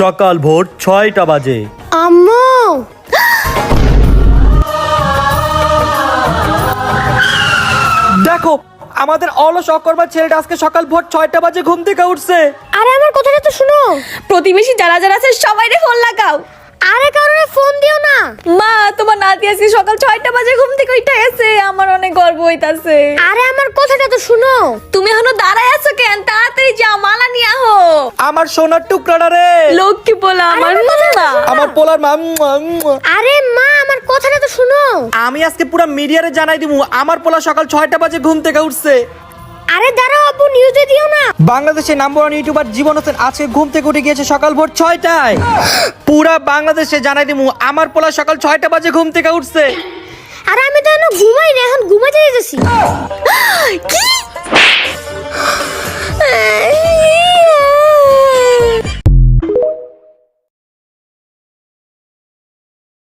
সকাল ভোর ৬টা বাজে। আম্মু দেখো আমাদের অলস অকর্মার ছেলেটা আজকে সকাল ভোর ৬টা বাজে ঘুম থেকে উঠছে। আরে আমার কথাটা তো শুনো। প্রতিবেশী যারা যারা আছে সবাইরে ফোন লাগাও। আরে কারণে ফোন দিও না। মা তোমার নাতি আজকে সকাল ৬টা বাজে ঘুম থেকে উঠে গেছে, আমার অনেক গর্ব হইতাছে। আরে আমার কথাটা তো শুনো। তুমি এখনো দাঁড়ায় আছো কেন? তাড়াতাড়ি যাও, মালা নিয়ে আহো। আমার সোনার টুকরাটা রে, লক্ষ্মী পোলা আমার। আমার পোলার মা। আরে মা আমার কথাটা তো শুনো। আমি আজকে পুরো মিডিয়ারে জানাই দিমু আমার পোলা সকাল ৬টা বাজে ঘুম থেকে উঠছে। আরে দাঁড়াও আব্বু, নিউজে দিও না। বাংলাদেশের নাম্বার 1 ইউটিউবার জীবন হোসেন আজকে ঘুম থেকে উঠে গিয়েছে সকাল ভোর ৬টায়। পুরা বাংলাদেশে জানাই দিমু আমার পোলা সকাল ৬টা বাজে ঘুম থেকে উঠছে। আরে আমি তো এখনো ঘুমাই না, এখন ঘুমাতে যাচ্ছি। কি?